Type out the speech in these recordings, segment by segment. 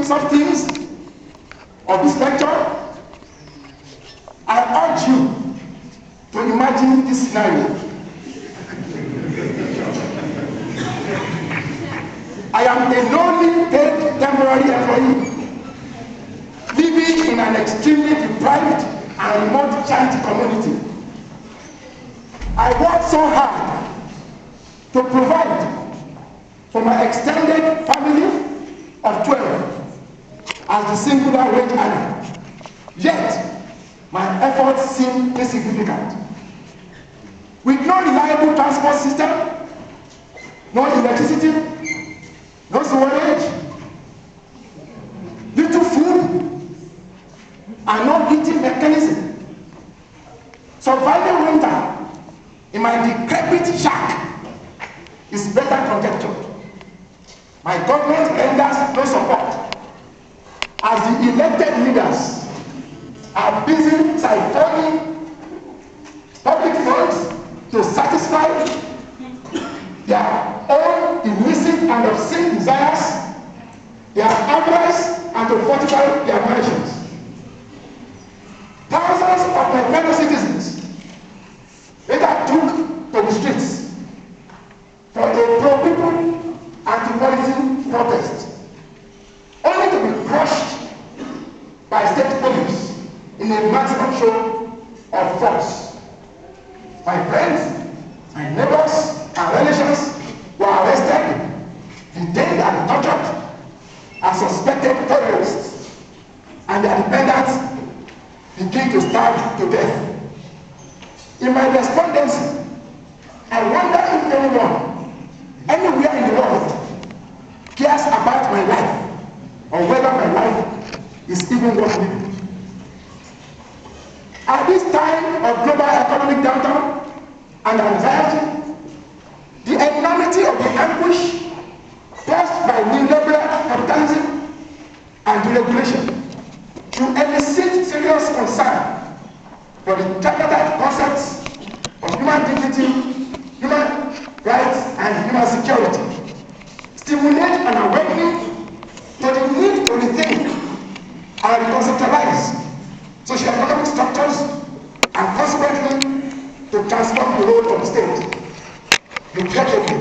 sub-themes of this lecture, I urge you to imagine this scenario. I am a lonely, paid temporary employee living in an extremely deprived and remote child community. I work so hard to provide for my extended family of 12 as the singular wage earner. Yet, my efforts seem insignificant. With no reliable transport system, no electricity, no sewerage, little food, and no heating mechanism, surviving winter in my decrepit shack is better conjecture. My government renders no support as the elected leaders are busy siphoning public funds to satisfy their own illicit and obscene desires, their avarice, and to fortify their mansions. Thousands of my fellow citizens later took to the streets for a pro-people anti-policy protest, only to be crushed by state police in a maximum show of force. My friends, my neighbors, and relations were arrested, detained, and tortured as suspected terrorists, and their dependents began to starve to death. In my despondency, I wonder if anyone, anywhere in the world, cares about my life, or whether my life is even worth living. At this time of global economic downturn and anxiety, the enormity of the anguish caused by neoliberal capitalism and deregulation should elicit serious concern for the tripartite concepts of human dignity, human rights, and human security, stimulate an awakening to the need to rethink and reconceptualize socio-economic structures and consequently to transform the role of the state. Regrettably,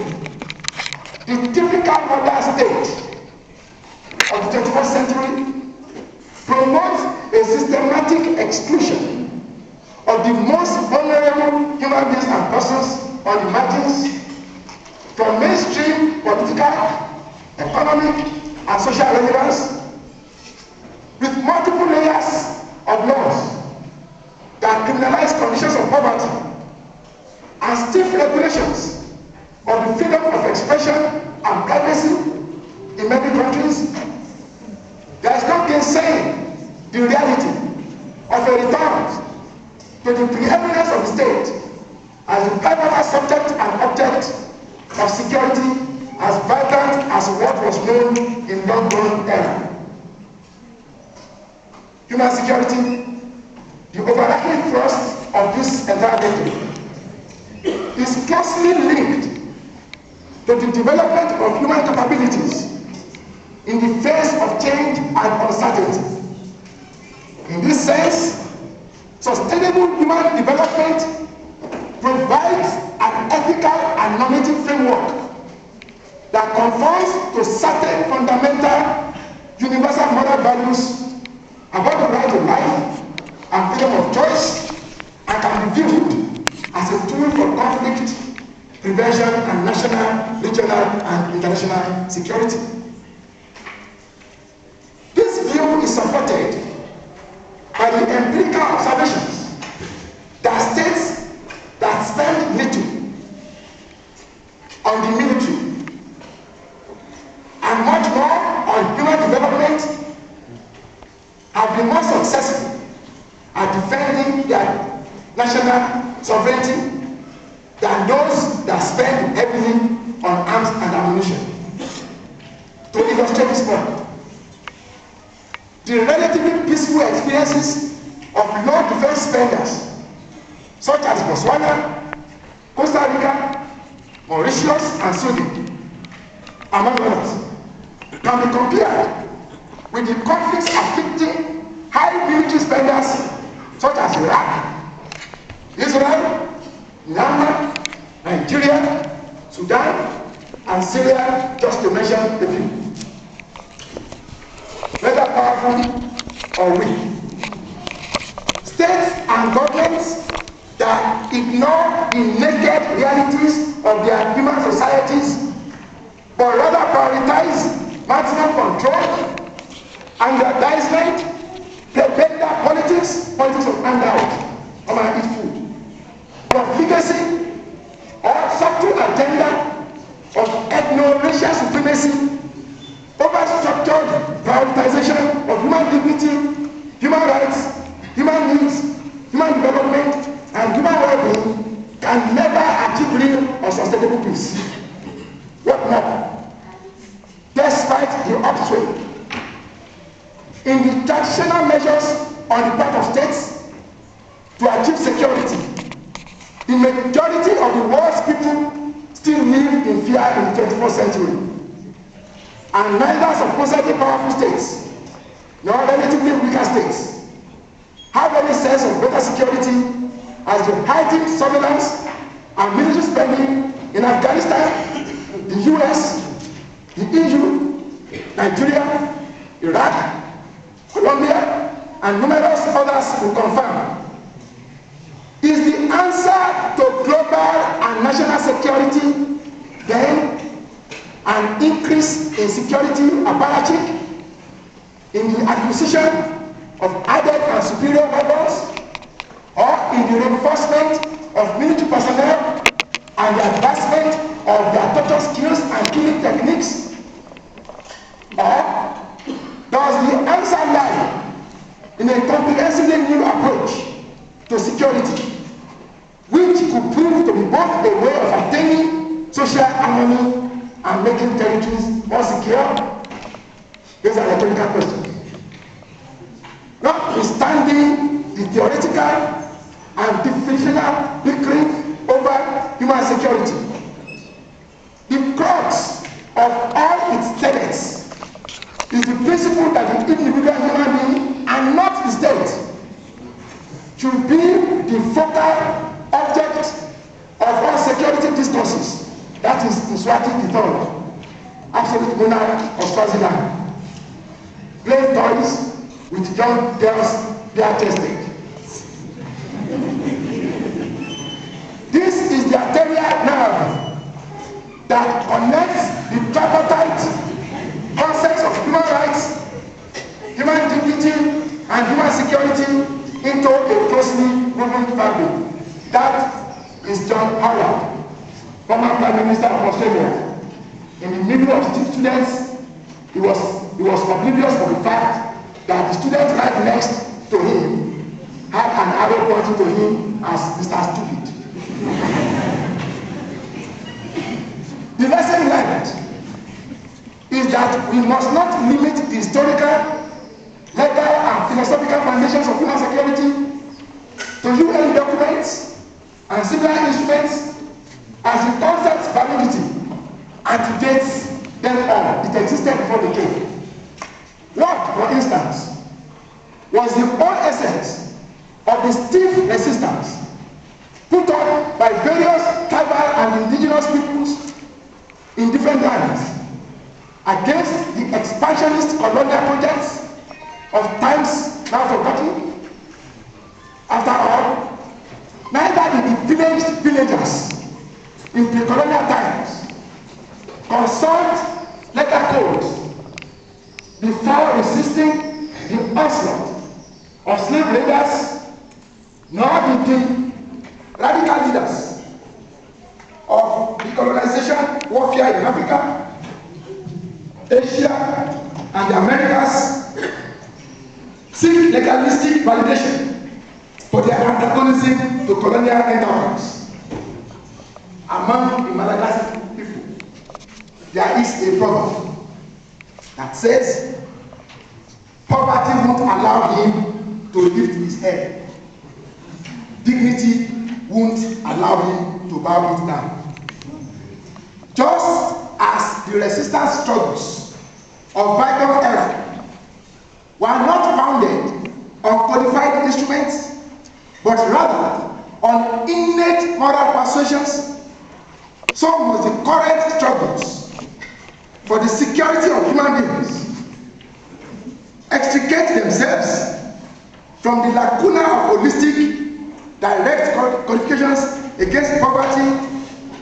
the typical modern state of the 21st century promotes a systematic exclusion of the most vulnerable human beings and persons on the margins from mainstream political, economic, and social relevance, with multiple layers of laws that criminalize conditions of poverty and stiff regulations of the freedom of expression and privacy in many countries. There is no gainsaying the reality of a return to the preeminence of the state as the pivotal subject and object of security, as vibrant as what was known in long-gone era. Human security, the overarching thrust of this entire decade, is closely linked to the development of human capabilities in the face of change and uncertainty. In this sense, sustainable human development provides an ethical and normative framework that conforms to certain fundamental universal moral values about the right to life and freedom of choice, and can be viewed as a tool for conflict prevention and national, regional, and international security. This view is supported by the empirical observations that states that spend little on the military and much more on human development have been more successful at defending their national sovereignty than those that spend heavily on arms and ammunition. To illustrate this point, the relatively peaceful experiences of low defense spenders, such as Botswana, Costa Rica, Mauritius, and Sweden, among others, can be compared with the conflicts afflicting high military spenders such as Iraq, Israel, Myanmar, Nigeria, Sudan, and Syria, just to mention a few. Whether powerful or weak, states and governments that ignore the naked realities of their human societies, but rather prioritize maximum control, aggrandizement, prebenda politics of handout, come and eat food, profligacy, or subtle agenda of ethno-racial supremacy, over-structured prioritization of human dignity, human rights, human needs, human development, and human well-being can never achieve real or sustainable peace. What more? Despite the upswing in the traditional measures on the part of states to achieve security, the majority of the world's people still live in fear in the 21st century. And neither supposedly powerful states nor relatively weaker states have any sense of better security as the heightened surveillance and military spending in Afghanistan, the US, the EU, Nigeria, Iraq, Colombia, and numerous others will confirm. Is the answer to global and national security then an increase in security apparatus, in the acquisition of added and superior weapons, or in the reinforcement of military personnel and the advancement of their torture skills and killing techniques? Or does the answer lie in a comprehensively new approach to security, which could prove to be both a way of attaining social harmony and making territories more secure? These are rhetorical questions. Notwithstanding the theoretical and definitional bickering over human security, the crux of all its tenets is the principle that the individual human being and not the state should be the focal object of all security discourses. That is Mswati III, absolute monarch of Swaziland, playing toys with young girls bare-chested. This is the arterial nerve that connects the tripartite concepts of human rights, human dignity, and human security into a closely woven fabric. That is John Howard, former Prime Minister of Australia. In the middle of students, he was oblivious of the fact that the student right next to him had an arrow pointing to him as Mr. Stupid. The lesson learned is that we must not limit the historical, legal, and philosophical foundations of human security to UN documents and similar instruments as the concept's validity antedates them all. It existed before they came. What, for instance, was the whole essence of the stiff resistance put on by various tribal and indigenous peoples in different lands against the expansionist colonial projects of times now forgotten? After all, neither did the villaged villagers in pre-colonial times consult letter codes before resisting the onslaught of slave raiders, nor did the radical leaders of decolonization warfare in Africa, Asia, and the Americas seek legalistic validation for their antagonism to colonial enterprise. Among the Malagasy people, there is a proverb that says, poverty won't allow him to lift his head. Dignity won't allow him to bow it down. Just as the resistance struggles of bygone era were not founded on codified instruments, but rather on innate moral persuasions. So must the current struggles for the security of human beings extricate themselves from the lacuna of holistic, direct codifications against poverty,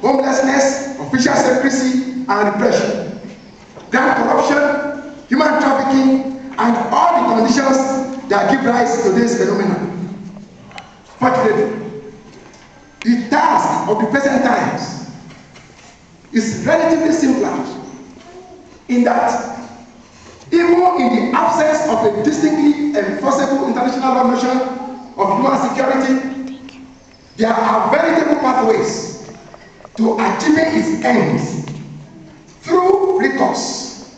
homelessness, official secrecy, and repression, grand corruption, human trafficking, and all the conditions that give rise to this phenomenon. Fortunately, the task of the present times is relatively simpler in that even in the absence of a distinctly enforceable international law notion of human security, there are veritable pathways to achieving its ends through recourse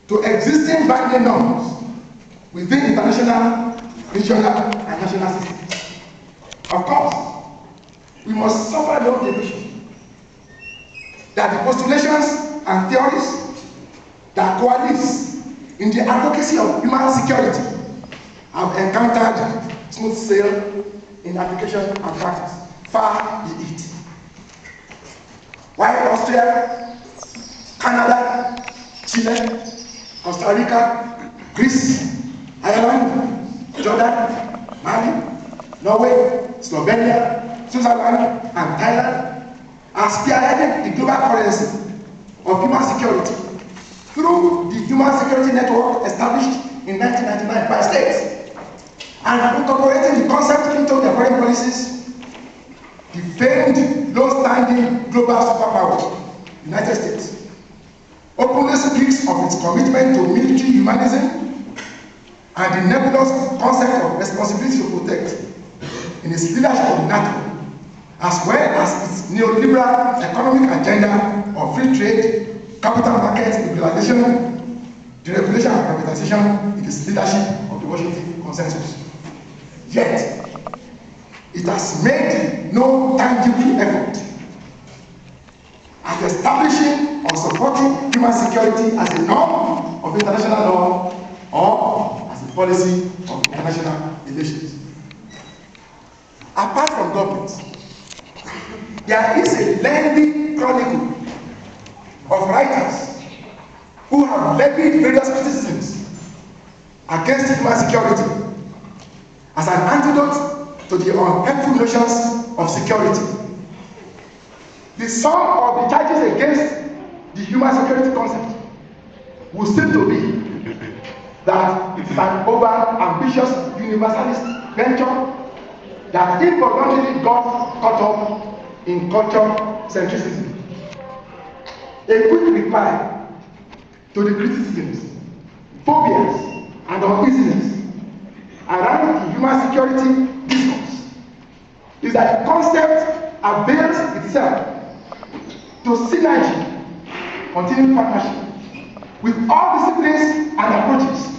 to existing binding norms within international, regional, and national systems. Of course, we must suffer no delusion that the postulations and theories that coalesce in the advocacy of human security have encountered smooth sail in application and practice. Far be it. While Austria, Canada, Chile, Costa Rica, Greece, Ireland, Jordan, Mali, Norway, Slovenia, Switzerland, and Thailand are spearheading the global currency of human security through the Human Security Network established in 1999 by states, and incorporating the concept into their foreign policies. The famed low-standing global superpower, United States, openly speaks of its commitment to military humanism and the nebulous concept of responsibility to protect in its leadership of NATO, as well as its neoliberal economic agenda of free trade, capital markets liberalization, deregulation and privatization in its leadership of the Washington Consensus. Yet, it has made no tangible effort at establishing or supporting human security as a norm of international law or as a policy of international relations. Apart from governments, there is a lengthy chronicle of writers who have levied various criticisms against human security as an antidote to the unhelpful notions of security. The sum of the charges against the human security concept will seem to be that it is an over-ambitious universalist venture that involuntarily got caught up in culture centricity. A quick reply to the criticisms, phobias, and uneasiness around the human security discourse is that the concept avails itself to synergy, continued partnership with all disciplines and approaches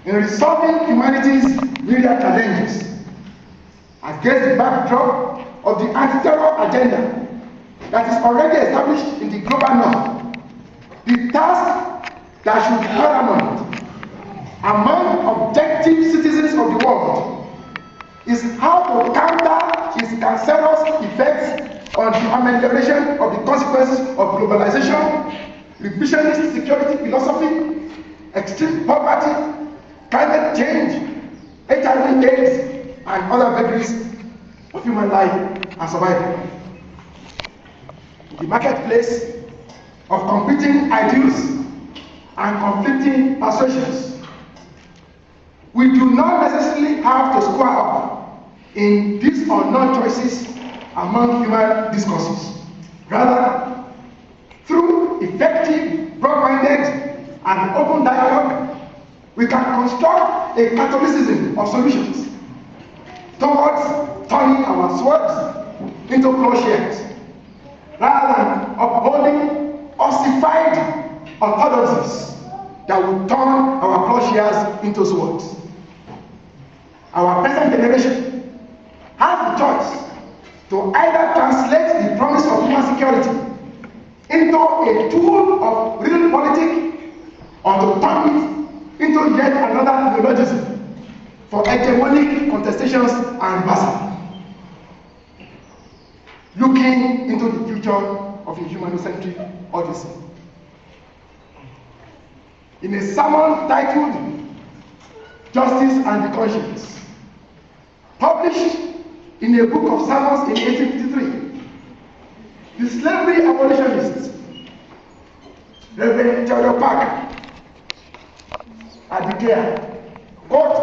in resolving humanity's myriad challenges against the backdrop of the anti-terror agenda that is already established in the global norm. The task that should be paramount among objective citizens of the world is how to counter its cancerous effects on the amelioration of the consequences of globalization, revisionist security philosophy, extreme poverty, climate change, HIV/AIDS, and other vagaries of human life and survival. The marketplace of competing ideals and conflicting persuasions, we do not necessarily have to square up in these or non choices among human discourses. Rather, through effective, broad-minded, and open dialogue, we can construct a Catholicism of solutions towards turning our swords into plowshares, rather than upholding ossified orthodoxies that will turn our plowshares into swords. Our present generation has the choice to either translate the promise of human security into a tool of real politics, or to turn it into yet another for hegemonic contestations and reversal, looking into the future of a humanocentric odyssey. In a sermon titled Justice and the Conscience, published in a book of sermons in 1853, the slavery abolitionist, Reverend Theodore Parker, declared, quote,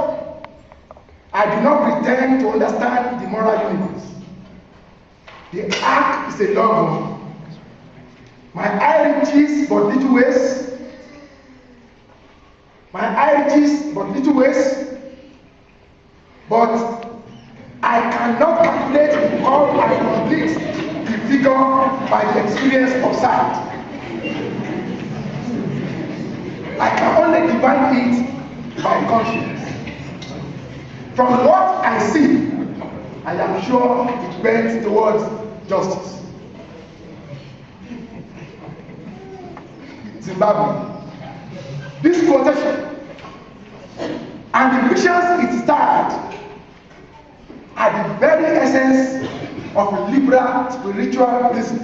"I do not pretend to understand the moral universe. The ark is a long one. My eye reaches but little ways. But I cannot calculate the curve and complete the figure by the experience of sight. I can only divine it by conscience. From what I see, I am sure it bends towards justice." Zimbabwe. This quotation and the visions it started are the very essence of liberal spiritualism,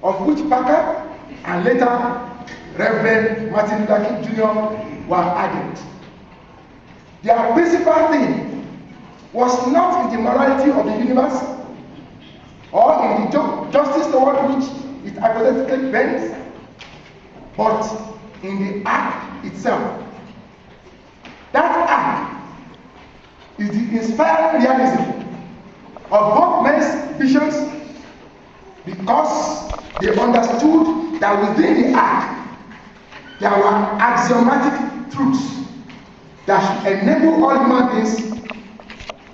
of which Parker and later Reverend Martin Luther King Jr. were added. Their principal theme was not in the morality of the universe or in the justice toward which it hypothetically bends, but in the act itself. That act is the inspired realism of both men's visions, because they understood that within the act there were axiomatic truths that should enable all human beings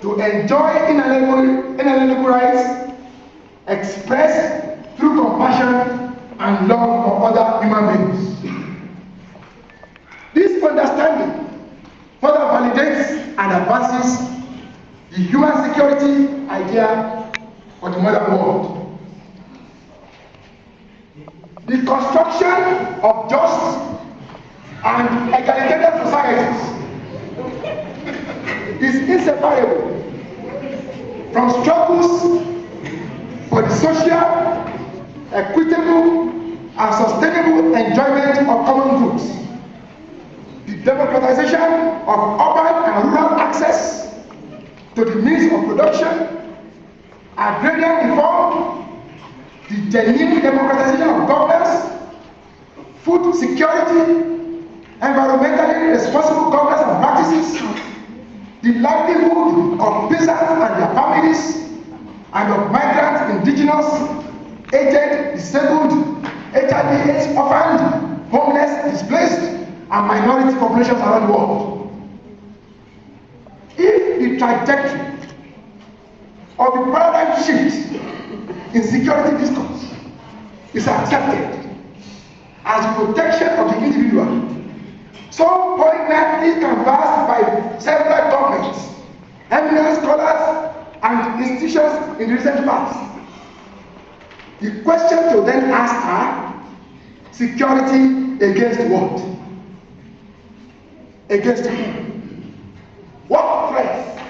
to enjoy inalienable rights expressed through compassion and love for other human beings. This understanding further validates and advances the human security idea for the modern world. The construction of just and egalitarian societies is inseparable from struggles for the social, equitable, and sustainable enjoyment of common goods, the democratization of urban and rural access to the means of production, agrarian reform, the genuine democratization of governance, food security, environmentally responsible governance and practices, the livelihood of peasants and their families, and of migrants, indigenous, aged, disabled, HIV/AIDS orphaned, homeless, displaced, and minority populations around the world. If the trajectory of the paradigm shift in security discourse is accepted as the protection of the individual, so poignantly canvassed by several governments, eminent scholars, and institutions in the recent past, the question to then ask are: security against what? Against whom? What threats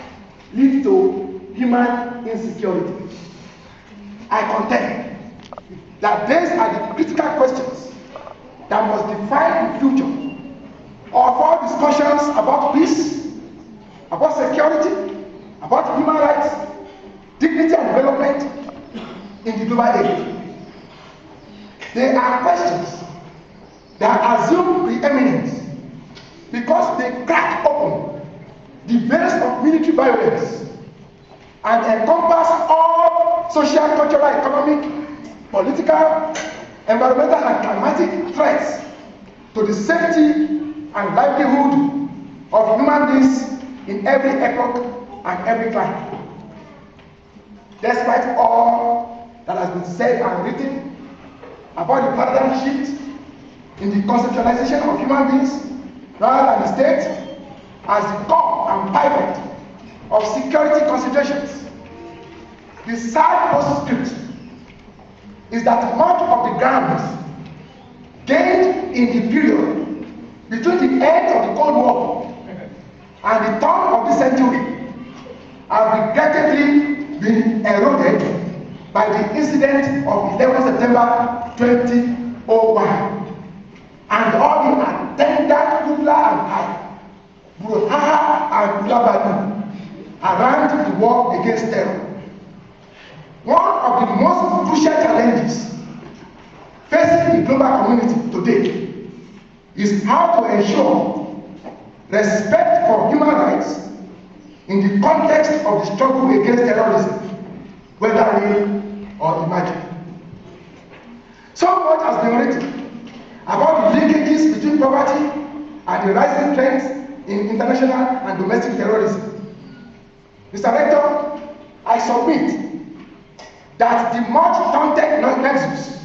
lead to human insecurity? I contend that these are the critical questions that must define the future of all discussions about peace, about security, about human rights, dignity and development in the global age. They are questions that assume preeminence because they crack open the veils of military violence and encompass all social, cultural, economic, political, environmental, and climatic threats to the safety and livelihood of human beings in every epoch and every climate. Despite all that has been said and written about the paradigm shift in the conceptualization of human beings rather than the state as the core and pivot of security considerations, the sad postscript is that much of the ground gained in the period between the end of the Cold War and the turn of the century have regrettably been eroded by the incident of 11 September 2001 and all the attendant Kubla and I, Brouhaha and Blabadu around the war against terror. One of the most crucial challenges facing the global community today is how to ensure respect for human rights in the context of the struggle against terrorism, whether real or imagined. So much has been written about the linkages between poverty and the rising trends in international and domestic terrorism. Mr. Rector, I submit that the much taunted nexus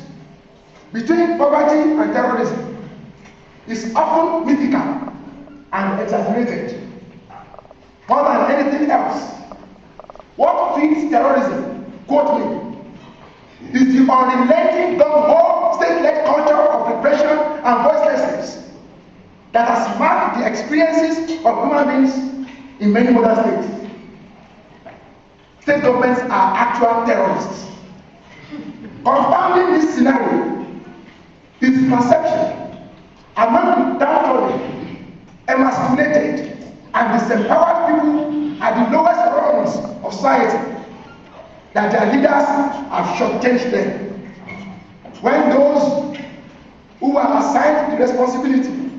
between poverty and terrorism is often mythical and exaggerated. More than anything else, what feeds terrorism, quote me, is the unrelenting gung-ho state-led culture of repression and voicelessness that has marked the experiences of human beings in many modern states. State governments are actual terrorists. Confounding this scenario is perception among the downtrodden, emasculated, and disempowered people at the lowest rungs of society that their leaders have shortchanged them. When those who are assigned the responsibility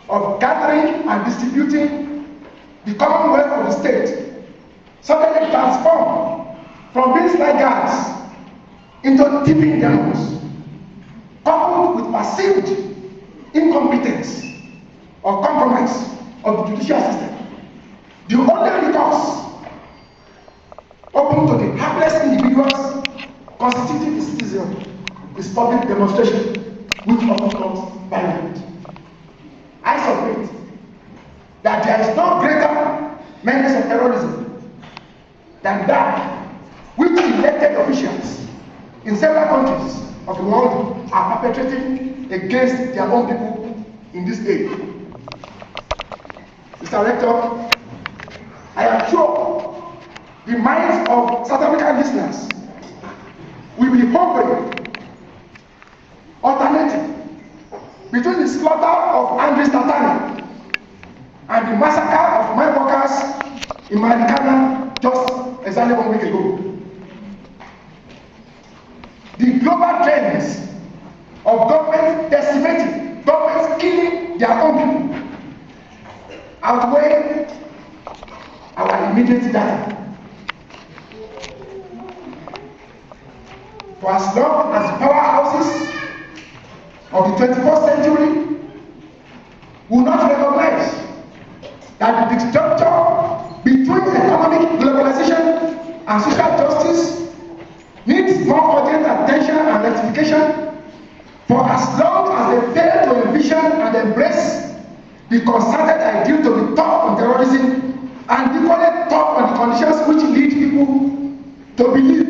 of gathering and distributing the commonwealth of the state suddenly transform from being sluggards into tipping demons, coupled with perceived incompetence or compromise of the judicial system. The only recourse open to the hapless individuals constituting the citizen is public demonstration, which often comes violent. I submit that there is no greater menace of terrorism than that which elected officials in several countries of the world are perpetrating against their own people in this age. Mr. Rector, I am sure the minds of South African listeners will be hoping alternative between the slaughter of Andries Tatani and the massacre of mine workers in Marikana just exactly 1 week ago. The global trends of governments decimating, governments killing their own people outweigh our immediate data. For as long as the powerhouses of the 21st century will not recognize that the disjuncture between economic globalization and social justice needs more urgent attention and rectification, for as long as they fail to envision and embrace the concerted ideal to be tough on terrorism and equally tough on the conditions which lead people to believe